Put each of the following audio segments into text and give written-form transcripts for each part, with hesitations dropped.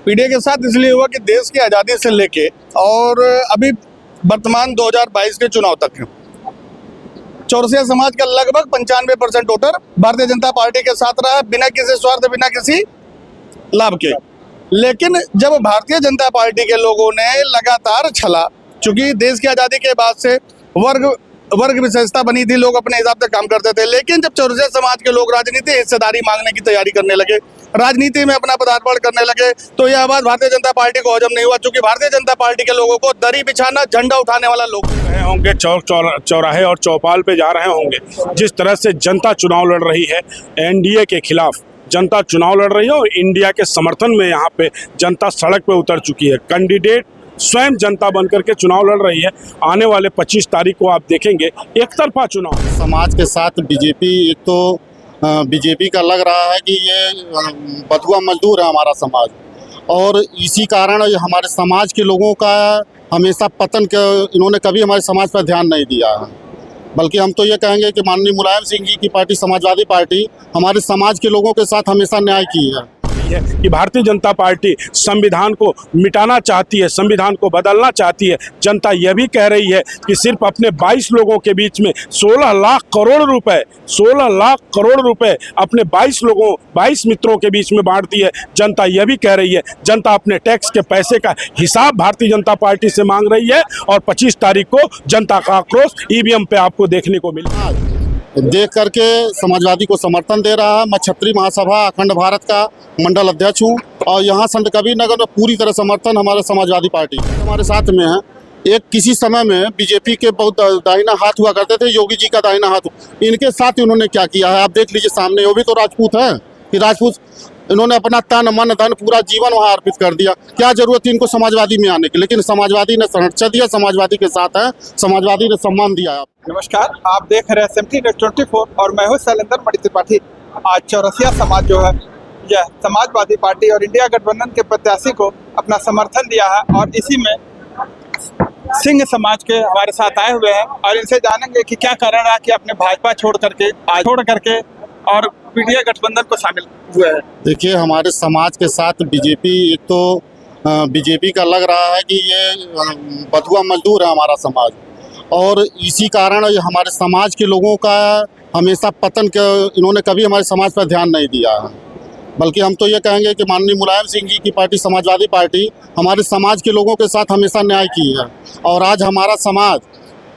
PDA के साथ इसलिए हुआ कि देश की आज़ादी से लेके और अभी वर्तमान 2022 के चुनाव तक है, चौरसिया समाज का लगभग 95% वोटर भारतीय जनता पार्टी के साथ रहा, बिना किसी स्वार्थ, बिना किसी लाभ के। लेकिन जब भारतीय जनता पार्टी के लोगों ने लगातार छला, चूंकि देश की आज़ादी के बाद से वर्ग विशेषता बनी थी, लोग अपने हिसाब से काम करते थे, लेकिन जब चौरसिया समाज के लोग राजनीति हिस्सेदारी मांगने की तैयारी करने लगे, राजनीति में अपना पदार्पण करने लगे, तो यह आवाज भारतीय जनता पार्टी को हजम नहीं हुआ। चूंकि भारतीय जनता पार्टी के लोगों को दरी बिछाना, झंडा उठाने वाला लोग होंगे, चौराहे और चौपाल पे जा रहे होंगे। जिस तरह से जनता चुनाव लड़ रही है, एनडीए के खिलाफ जनता चुनाव लड़ रही है और इंडिया के समर्थन में यहाँ पे जनता सड़क पे उतर चुकी है। कैंडिडेट स्वयं जनता बनकर के चुनाव लड़ रही है। आने वाले 25 तारीख को आप देखेंगे एक तरफा चुनाव। समाज के साथ बीजेपी, एक तो बीजेपी का लग रहा है कि ये बथुआ मजदूर है हमारा समाज, और इसी कारण हमारे समाज के लोगों का हमेशा पतन के इन्होंने कभी हमारे समाज पर ध्यान नहीं दिया है। बल्कि हम तो ये कहेंगे कि माननीय मुलायम सिंह जी की पार्टी समाजवादी पार्टी हमारे समाज के लोगों के साथ हमेशा न्याय की है कि भारतीय जनता पार्टी संविधान को मिटाना चाहती है, संविधान को बदलना चाहती है। जनता यह भी कह रही है कि सिर्फ अपने 22 लोगों के बीच में 16 लाख करोड़ रुपए अपने 22 मित्रों के बीच में बांट दी है। जनता यह भी कह रही है, जनता अपने टैक्स के पैसे का हिसाब भारतीय जनता पार्टी से मांग रही है और 25 तारीख को जनता का आक्रोश ईवीएम पे आपको देखने को मिलेगा। देख करके समाजवादी को समर्थन दे रहा है। मैं क्षत्रिय महासभा अखंड भारत का मंडल अध्यक्ष हूँ और यहाँ संत कबीर नगर में पूरी तरह समर्थन हमारे समाजवादी पार्टी हमारे साथ में है। एक किसी समय में बीजेपी के बहुत दाहिना हाथ हुआ करते थे, योगी जी का दाहिना हाथ, इनके साथ इन्होंने क्या किया है आप देख लीजिए सामने। वो भी तो राजपूत हैं कि राजपूत इन्होंने अपना तन मन धन पूरा जीवन वहाँ अर्पित कर दिया। क्या जरूरत थी इनको समाजवादी में आने की, लेकिन समाजवादी ने संरक्षण दिया, समाजवादी के साथ है, समाजवादी ने सम्मान दिया। नमस्कार, आप देख रहे हैं SMT News 24 और मैं हूं शैलेंद्र मणि त्रिपाठी। आज चौरसिया समाज जो है यह समाजवादी पार्टी और इंडिया गठबंधन के प्रत्याशी को अपना समर्थन दिया है और इसी में सिंह समाज के हमारे साथ आए हुए हैं और इनसे जानेंगे कि क्या कारण है कि अपने भाजपा छोड़ करके और पीडीए गठबंधन को शामिल हुए हैं। देखिए, हमारे समाज के साथ बीजेपी, एक तो बीजेपी का लग रहा है कि ये बथुआ मजदूर है हमारा समाज, और इसी कारण हमारे समाज के लोगों का हमेशा पतन के इन्होंने कभी हमारे समाज पर ध्यान नहीं दिया है। बल्कि हम तो ये कहेंगे कि माननीय मुलायम सिंह जी की पार्टी समाजवादी पार्टी हमारे समाज के लोगों के साथ हमेशा न्याय की है, और आज हमारा समाज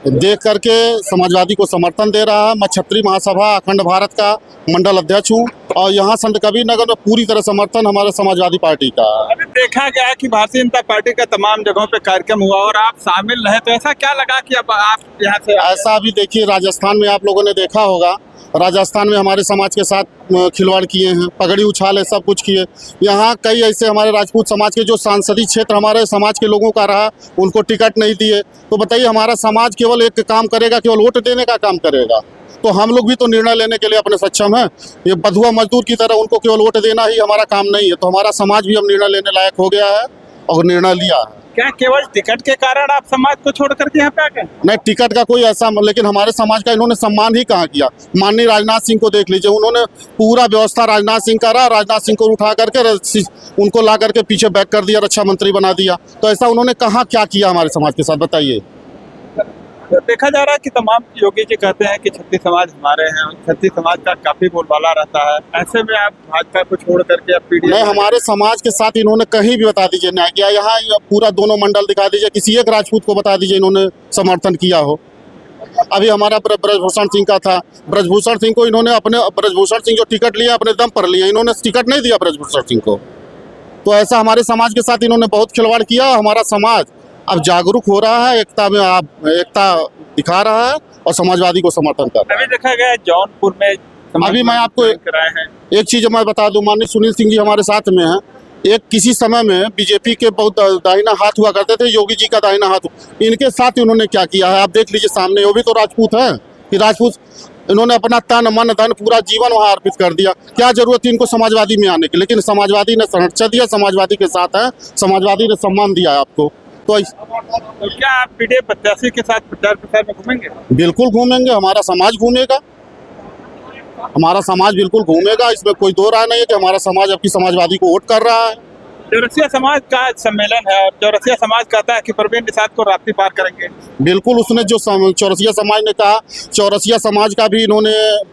देख करके समाजवादी को समर्थन दे रहा है। मैं क्षत्रिय महासभा अखंड भारत का मंडल अध्यक्ष हूँ और यहाँ संत कबीर नगर में पूरी तरह समर्थन हमारे समाजवादी पार्टी का। अभी देखा गया कि भारतीय जनता पार्टी का तमाम जगहों पे कार्यक्रम हुआ और आप शामिल रहे, तो ऐसा क्या लगा कि अब आप यहाँ से? ऐसा भी देखिए, राजस्थान में आप लोगों ने देखा होगा, राजस्थान में हमारे समाज के साथ खिलवाड़ किए हैं, पगड़ी उछाले, सब कुछ किए। यहाँ कई ऐसे हमारे राजपूत समाज के जो सांसदीय क्षेत्र हमारे समाज के लोगों का रहा, उनको टिकट नहीं दिए। तो बताइए, हमारा समाज केवल एक काम करेगा, केवल वोट देने का काम करेगा? तो हम लोग भी तो निर्णय लेने के लिए अपने सक्षम हैं। ये बथुआ मजदूर की तरह उनको केवल वोट देना ही हमारा काम नहीं है। तो हमारा समाज भी अब निर्णय लेने लायक हो गया है और निर्णय लिया है। क्या केवल टिकट के कारण आप समाज को छोड़ करके यहाँ पे आ गए? नहीं, टिकट का कोई ऐसा, लेकिन हमारे समाज का इन्होंने सम्मान ही कहाँ किया। माननीय राजनाथ सिंह को देख लीजिए, उन्होंने पूरा व्यवस्था राजनाथ सिंह का रहा, राजनाथ सिंह को उठा करके उनको ला करके पीछे बैक कर दिया, रक्षा मंत्री बना दिया। तो ऐसा उन्होंने कहाँ क्या किया हमारे समाज के साथ, बताइए। देखा जा रहा है कि तमाम योगी जी कहते हैं कि छत्तीस समाज हमारे हैं और छत्तीस समाज का काफी बोलबाला रहता है। ऐसे में आप भाजपा को छोड़ करके अब पीडीए? नहीं, हमारे समाज के साथ इन्होंने कहीं भी बता दीजिए न्याय किया। यहाँ पूरा दोनों मंडल दिखा दीजिए, किसी एक राजपूत को बता दीजिए इन्होंने समर्थन किया हो। अभी हमारा ब्रजभूषण सिंह का था, ब्रजभूषण सिंह को इन्होंने ब्रजभूषण सिंह जो टिकट लिया अपने दम पर लिया, इन्होंने टिकट नहीं दिया ब्रजभूषण सिंह को। तो ऐसा हमारे समाज के साथ इन्होंने बहुत खिलवाड़ किया। हमारा समाज अब जागरूक हो रहा है, एकता में आप एकता दिखा रहा है और समाजवादी को समर्थन कर रहा है। अभी देखा गया जौनपुर में, अभी मैं आपको एक चीज मैं बता दूं, माननीय सुनील सिंह जी हमारे साथ में हैं। एक किसी समय में बीजेपी के बहुत दाहिना हाथ हुआ करते थे, योगी जी का दाहिना हाथ, इनके साथ इन्होंने क्या किया है आप देख लीजिए सामने। वो भी तो राजपूत हैं कि राजपूत इन्होंने अपना तन मन धन पूरा जीवन वहाँ अर्पित कर दिया। क्या जरूरत थी इनको समाजवादी में आने की, लेकिन समाजवादी ने संरक्षण दिया, समाजवादी के साथ है, समाजवादी ने सम्मान दिया है आपको। तो क्या आप पीडीए प्रत्याशी के साथ प्रचार प्रसार में घूमेंगे? बिल्कुल घूमेंगे, हमारा समाज घूमेगा, हमारा समाज बिल्कुल घूमेगा। इसमें कोई दो राय नहीं है कि हमारा समाज अब की समाजवादी को वोट कर रहा है। चौरसिया समाज का सम्मेलन है और चौरसिया समाज कहता है कि परवीन निषाद को राप्ती पार करेंगे। बिल्कुल, उसने जो चौरसिया समाज ने कहा, चौरसिया समाज का भी इन्होंने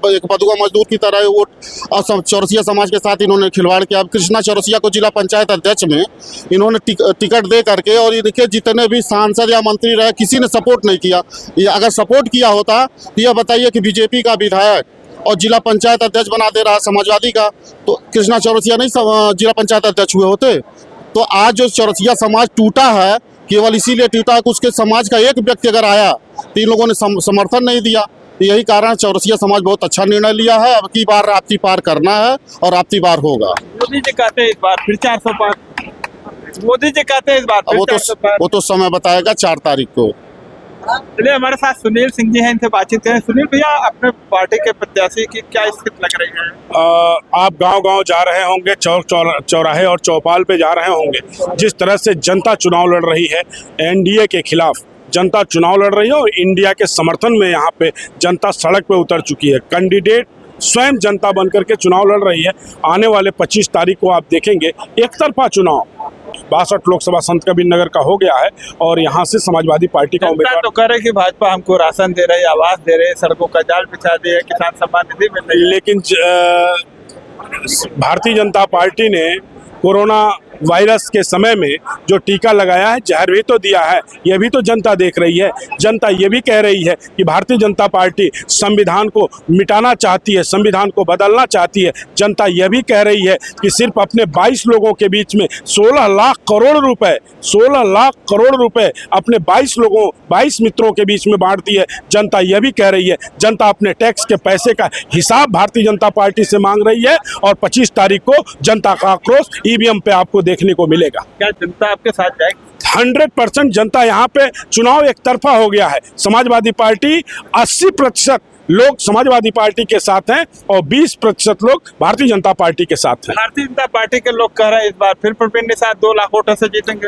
एक बदुआ मजदूर की तरह वोट और चौरसिया समाज के साथ इन्होंने खिलवाड़ किया। अब कृष्णा चौरसिया को जिला पंचायत अध्यक्ष में इन्होंने टिकट दे करके, और ये देखिए जितने भी सांसद या मंत्री रहे किसी ने सपोर्ट नहीं किया। ये अगर सपोर्ट किया होता तो ये बताइए कि बीजेपी का विधायक और जिला पंचायत अध्यक्ष बना दे रहा समाजवादी का, तो कृष्णा चौरसिया नहीं जिला पंचायत अध्यक्ष हुए होते। तो आज जो चौरसिया समाज टूटा है केवल इसीलिए टूटा कि उसके समाज का एक व्यक्ति अगर आया तो इन लोगों ने समर्थन नहीं दिया। तो यही कारण चौरसिया समाज बहुत अच्छा निर्णय लिया है। अब की बार राप्ती पार करना है और राप्ती पार होगा। मोदी जी कहते हैं इस बार फिर 400 पार, मोदी जी कहते हैं इस बार फिर 400 पार। वो तो समय बताएगा 4 तारीख को। चलिए, हमारे साथ सुनील सिंह जी हैं, इनसे बातचीत करें। सुनील भैया, अपने पार्टी के प्रत्याशी की क्या स्थिति लग रही है? आप गांव-गांव जा रहे होंगे, चौराहे और चौपाल पे जा रहे होंगे। जिस तरह से जनता चुनाव लड़ रही है, एनडीए के खिलाफ जनता चुनाव लड़ रही है और इंडिया के समर्थन में यहाँ पे जनता सड़क पे उतर चुकी है। कैंडिडेट स्वयं जनता बनकर के चुनाव लड़ रही है। आने वाले 25 तारीख को आप देखेंगे एक तरफा चुनाव 62 लोकसभा संत कबीर नगर का हो गया है और यहाँ से समाजवादी पार्टी का उम्मीदवार तो कह रहे कि भाजपा हमको राशन दे रही है, आवास दे रहे, सड़कों का जाल बिछा दिए, किसान सम्मान निधि मिल रही है। लेकिन भारतीय जनता पार्टी ने कोरोना वायरस के समय में जो टीका लगाया है, जहर भी तो दिया है, यह भी तो जनता देख रही है। जनता ये भी कह रही है कि भारतीय जनता पार्टी संविधान को मिटाना चाहती है, संविधान को बदलना चाहती है। जनता यह भी कह रही है कि सिर्फ अपने 22 लोगों के बीच में 16 लाख करोड़ रुपए अपने 22 मित्रों के बीच में बांट दी है। जनता यह भी कह रही है, जनता अपने टैक्स के पैसे का हिसाब भारतीय जनता पार्टी से मांग रही है और 25 तारीख को जनता का आक्रोश ईवीएम पे आपको देखने को मिलेगा। क्या जनता आपके साथ जाएगी? 100% जनता यहाँ पे चुनाव एक तरफा हो गया है। समाजवादी पार्टी 80% लोग समाजवादी पार्टी के साथ हैं और 20% लोग भारतीय जनता पार्टी के साथ हैं। भारतीय जनता पार्टी के लोग कह रहे हैं इस बार फिर परवीन निषाद 2 लाख वोटों से जीतेंगे।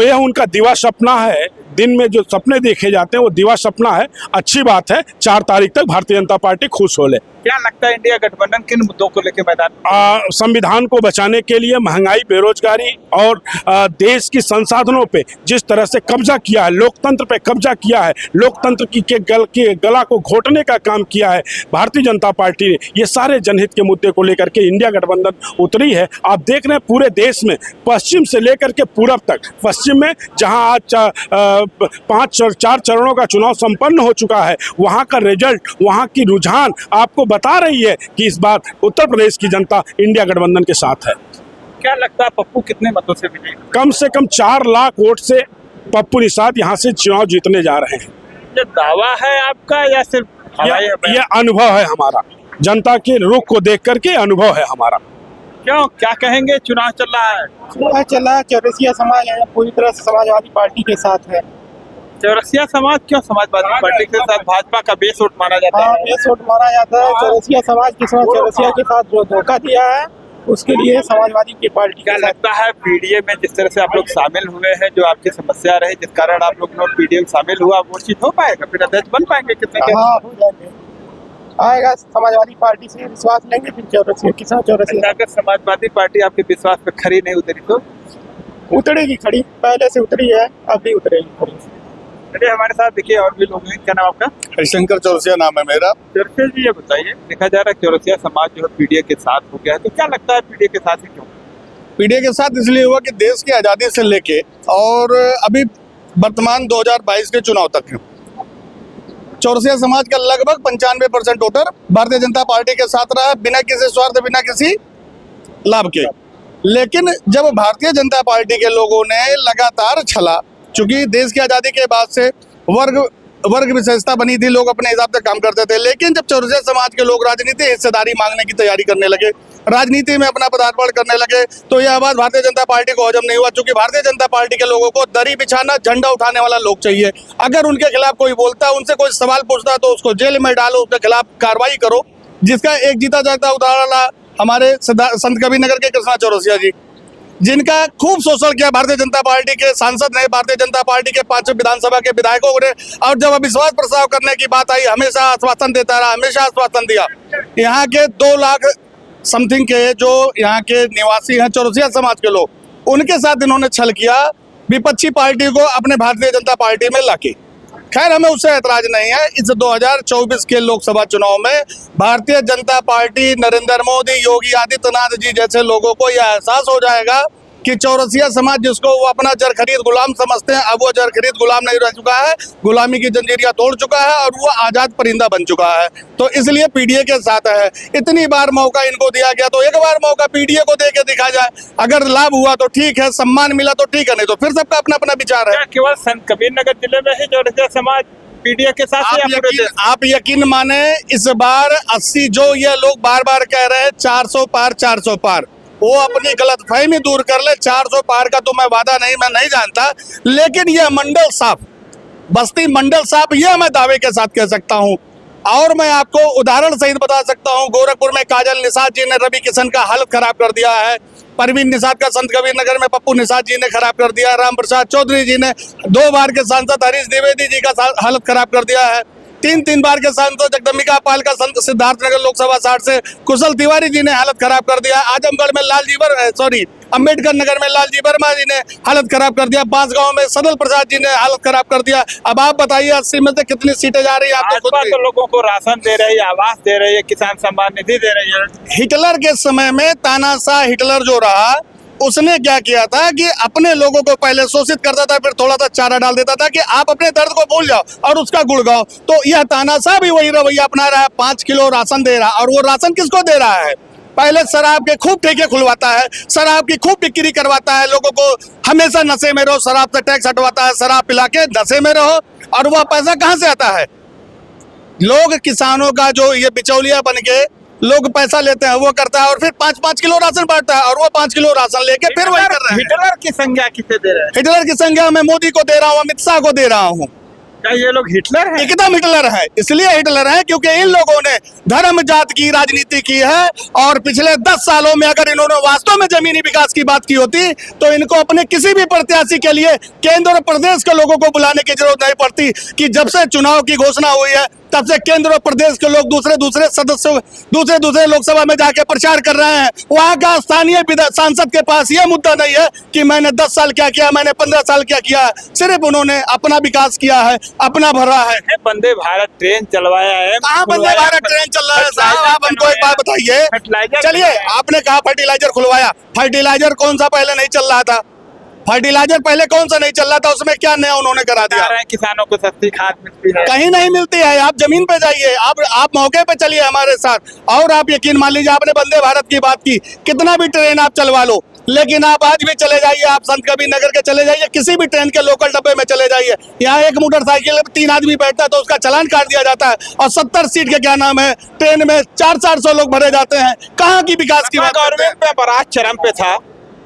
यह उनका दिवा सपना है। दिन में जो सपने देखे जाते हैं वो दिवा सपना है। अच्छी बात है, 4 तारीख तक भारतीय जनता पार्टी खुश हो ले। क्या लगता है इंडिया गठबंधन किन मुद्दों को लेकर मैदान में? संविधान को बचाने के लिए महंगाई, बेरोजगारी और देश की संसाधनों पे जिस तरह से कब्जा किया है, लोकतंत्र पे कब्जा किया है, लोकतंत्र के गला को घोटने का काम किया है भारतीय जनता पार्टी ने, ये सारे जनहित के मुद्दे को लेकर के इंडिया गठबंधन उतरी है। आप देख रहे हैं पूरे देश में पश्चिम से लेकर के पूरब तक, पश्चिम में जहां आज 4 चरणों का चुनाव संपन्न हो चुका है, वहां का रिजल्ट, वहां की रुझान आपको बता रही है कि इस बार उत्तर प्रदेश की जनता इंडिया गठबंधन के साथ है। क्या लगता है पप्पू कितने मतों से विजयी? कम से कम 4 लाख वोट से पप्पू निषाद यहाँ से चुनाव जीतने जा रहे हैं। ये दावा है आपका या सिर्फ ये अनुभव है हमारा, जनता के रुख को देख करके अनुभव है हमारा। क्यों, क्या कहेंगे? चुनाव चल रहा है, चौरसिया समाज है पूरी तरह से समाजवादी पार्टी के साथ है। चौरसिया समाज क्यों समाजवादी पार्टी के साथ? भाजपा का बेस वोट माना जाता है। बेस वोट माना जाता है। चौरसिया समाज के साथ, चौरसिया के साथ जो धोखा दिया है उसके लिए समाजवादी की पार्टी। क्या लगता है पीडीए में जिस तरह से आप लोग शामिल हुए हैं, जो आपकी समस्या रही जिस कारण आप लोग पीडीए में शामिल हुआ, वो चीज हो पाएगा? फिर अध्यक्ष बन पाएंगे कितने? हाँ, हो जाएंगे। आएगा समाजवादी पार्टी से विश्वास लेंगे, फिर चौरसिया के साथ। चौरसिया अगर समाजवादी पार्टी आपके विश्वास पे खरी नहीं उतरी तो उतरेगी खड़ी, पहले से उतरी है, अब भी उतरेगी खड़ी। चलिए, हमारे साथ देखिए और भी लोग हैं। क्या नाम आपका? हरिशंकर चौरसिया नाम है मेरा। चौरसिया जी, ये बताइए, देखा जा रहा है चौरसिया समाज जो है पीडीए के साथ हो गया है, तो क्या लगता है पीडीए के साथ ही क्यों? पीडीए के साथ इसलिए हुआ कि देश की आज़ादी से लेके और अभी वर्तमान 2022 के चुनाव तक चौरसिया समाज का लगभग 95% वोटर भारतीय जनता पार्टी के साथ रहा, बिना किसी स्वार्थ, बिना किसी लाभ के। लेकिन जब भारतीय जनता पार्टी के लोगों ने लगातार छला, चूंकि देश की आज़ादी के बाद से वर्ग विशेषता बनी थी, लोग अपने हिसाब से काम करते थे। लेकिन जब चौरसिया समाज के लोग राजनीति हिस्सेदारी मांगने की तैयारी करने लगे, राजनीति में अपना पदार्पण करने लगे, तो यह बात भारतीय जनता पार्टी को हजम नहीं हुआ। चूंकि भारतीय जनता पार्टी के लोगों को दरी बिछाना, झंडा उठाने वाला लोग चाहिए। अगर उनके खिलाफ कोई बोलता है, उनसे कोई सवाल पूछता है, तो उसको जेल में डालो, उसके खिलाफ कार्रवाई करो। जिसका एक जीता जागता उदाहरण हमारे संत कबीर नगर के कृष्णा चौरसिया जी, जिनका खूब शोषण किया भारतीय जनता पार्टी के सांसद ने, भारतीय जनता पार्टी के 5 विधानसभा के विधायकों ने, और जब अविश्वास प्रस्ताव करने की बात आई, हमेशा आश्वासन देता रहा, हमेशा आश्वासन दिया। यहाँ के 2 लाख समथिंग के जो यहाँ के निवासी हैं चौरसिया समाज के लोग, उनके साथ इन्होंने छल किया विपक्षी पार्टी को अपने भारतीय जनता पार्टी में लाके। खैर हमें उससे ऐतराज नहीं है। इस 2024 के लोकसभा चुनाव में भारतीय जनता पार्टी, नरेंद्र मोदी, योगी आदित्यनाथ जी जैसे लोगों को यह एहसास हो जाएगा कि चौरसिया समाज जिसको वो अपना जरखरीद गुलाम समझते हैं, अब वो जरखरीद गुलाम नहीं रह चुका है, गुलामी की जंजीरियां तोड़ चुका है और वो आजाद परिंदा बन चुका है। तो इसलिए पीडीए के साथ है। इतनी बार मौका इनको दिया गया तो एक बार मौका पीडीए को दे के दिखा जाए। अगर लाभ हुआ तो ठीक है, सम्मान मिला तो ठीक है, नहीं तो फिर सबका अपना अपना विचार है। केवल संत कबीर नगर जिले में ही चौरसिया समाज पीडीए के साथ आप यकीन माने इस बार 80 जो ये लोग बार बार कह रहे हैं 400 पार 400 पार, वो अपनी गलतफहमी दूर कर ले। 400 पार का तो मैं वादा नहीं, मैं नहीं जानता, लेकिन यह मंडल साफ, बस्ती मंडल साफ, यह मैं दावे के साथ कह सकता हूं। और मैं आपको उदाहरण सहित बता सकता हूं, गोरखपुर में काजल निषाद जी ने रवि किशन का हालत खराब कर दिया है। परवीन निषाद का संत कबीर नगर में पप्पू निषाद जी ने खराब कर दिया। राम प्रसाद चौधरी जी ने 2 बार के सांसद हरीश द्विवेदी जी का हालत खराब कर दिया है। 3 बार के सांसद जगदम्बिका पाल का संत सिद्धार्थनगर लोकसभा 60 से कुशल तिवारी जी ने हालत खराब कर दिया। आजमगढ़ में अम्बेडकर नगर में लालजी वर्मा जी ने हालत खराब कर दिया। बांसगांव में सदल प्रसाद जी ने हालत खराब कर दिया। अब आप बताइए 80 में से कितनी सीटें जा रही है? आप तो लोगों को राशन दे रही है, आवास दे रही है, किसान सम्मान निधि दे रही है। हिटलर के समय में तानाशाह हिटलर जो रहा, उसने क्या किया था कि अपने लोगों को पहले शोषित करता था, फिर थोड़ा सा चारा डाल देता था कि आप अपने दर्द को भूल जाओ और उसका गुड़ गाओ। तो यह तानाशाह भी वही रवैया अपना रहा है। 5 किलो राशन दे रहा, और वो राशन किसको दे रहा है? पहले शराब के खूब ठेके खुलवाता है, शराब की खूब बिक्री करवाता है, लोगों को हमेशा नशे में रहो, शराब से टैक्स हटवाता है, शराब पिला के नशे में रहो। और वह पैसा कहाँ से आता है? लोग किसानों का जो ये बिचौलिया बन के लोग पैसा लेते हैं, वो करता है और फिर 5-5 किलो राशन बांटता है, और वो 5 किलो राशन लेके फिर वही कर रहे हैं। हिटलर की संज्ञा किसे दे रहे हैं? हिटलर की संज्ञा मैं मोदी को दे रहा हूँ, अमित शाह को दे रहा हूँ। क्या ये लोग हिटलर हैं? एकदम हिटलर है। इसलिए हिटलर है क्योंकि इन लोगों ने धर्म जात की राजनीति की है। और पिछले 10 सालों में अगर इन्होंने वास्तव में जमीनी विकास की बात की होती तो इनको अपने किसी भी प्रत्याशी के लिए केंद्र और प्रदेश के लोगों को बुलाने की जरूरत नहीं पड़ती। कि जब से चुनाव की घोषणा हुई है तब से केंद्र और प्रदेश के लोग दूसरे सदस्यों दूसरे लोकसभा में जाके प्रचार कर रहे हैं। वहां का स्थानीय सांसद के पास यह मुद्दा नहीं है कि मैंने 10 साल क्या किया, मैंने 15 साल क्या किया। सिर्फ उन्होंने अपना विकास किया है, अपना भरा है। वंदे भारत ट्रेन चलवाया है। कहाँ वंदे भारत ट्रेन चल रहा है साहब? आप हमको एक बात बताइए। चलिए, आपने कहा फर्टिलाइजर खुलवाया, फर्टिलाइजर कौन सा पहले नहीं चल रहा था? फर्टिलाइजर पहले कौन सा नहीं चल रहा था? उसमें क्या नया उन्होंने करा दिया? किसानों को सस्ती खाद मिलती है। कहीं नहीं मिलती है। आप जमीन पे जाइए, आप मौके पे चलिए हमारे साथ, और आप यकीन मान लीजिए, आपने वंदे भारत की बात की, कितना भी ट्रेन आप चलवा लो, लेकिन आप आज भी चले जाइए, आप संत कबीर नगर के चले जाइए, किसी भी ट्रेन के लोकल डब्बे में चले जाइए, यहाँ एक मोटरसाइकिल में 3 आदमी बैठता है तो उसका चालान काट दिया जाता है। और 70 सीट के क्या नाम है ट्रेन में 400 लोग भरे जाते हैं। कहाँ की विकास की बात? गवर्नमेंट में अपराध चरम पे था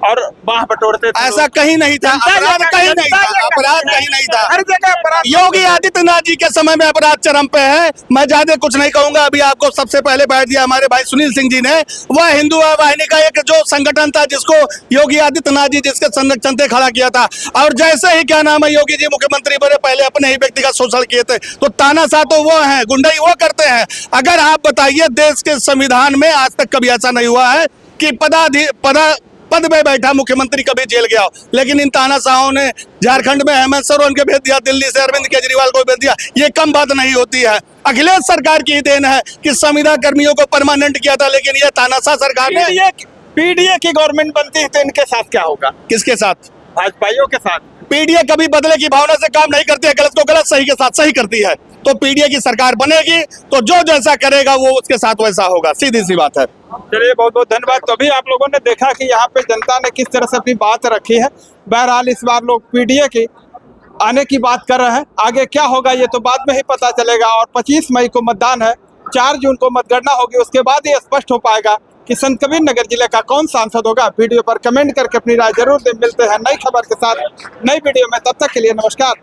और बाह बटोरते थे। ऐसा कहीं नहीं था, अपराध कहीं नहीं था, अपराध कहीं नहीं था। हर जगह अपराध। योगी आदित्यनाथ जी के समय में अपराध चरम पे है। मैं ज्यादा कुछ नहीं कहूंगा। अभी आपको सबसे पहले बैठ दिया हमारे भाई सुनील सिंह जी ने। वह हिंदू वाहिनी का एक जो संगठन था जिसको योगी आदित्यनाथ जी जिसके संरक्षण से खड़ा किया था, और जैसे ही क्या नाम है योगी जी मुख्यमंत्री बने, पहले अपने ही व्यक्तिगत शोषण किए थे। तो तानाशाह तो वो है, गुंडाई वो करते हैं। अगर आप बताइए, देश के संविधान में आज तक कभी ऐसा नहीं हुआ है कि पद में बैठा मुख्यमंत्री कभी जेल गया हो। लेकिन इन तानाशाहों ने झारखंड में हेमंत सोरेन के भेज दिया, दिल्ली से अरविंद केजरीवाल को भेज दिया। ये कम बात नहीं होती है। अखिलेश सरकार की देन है कि संविदा कर्मियों को परमानेंट किया था, लेकिन ये तानाशाह सरकार ने। पीडीए की गवर्नमेंट बनती है तो इनके साथ क्या होगा? किसके साथ? भाजपाइयों के साथ। पीडीए कभी बदले की भावना से काम नहीं करती है, गलत को गलत, सही के साथ सही करती है। तो पीडीए की सरकार बनेगी तो जो जैसा करेगा वो उसके साथ वैसा होगा, सीधी सी बात है। चलिए, बहुत बहुत धन्यवाद। तो अभी आप लोगों ने देखा कि यहाँ पे जनता ने किस तरह से अपनी बात रखी है। बहरहाल इस बार लोग पीडीए की आने की बात कर रहे हैं। आगे क्या होगा ये तो बाद में ही पता चलेगा। और 25 मई को मतदान है, 4 जून को मतगणना होगी, उसके बाद ही स्पष्ट हो पाएगा कि संत कबीर नगर जिले का कौन सांसद होगा। वीडियो पर कमेंट करके अपनी राय जरूर दें। मिलते हैं नई खबर के साथ नई वीडियो में, तब तक के लिए नमस्कार।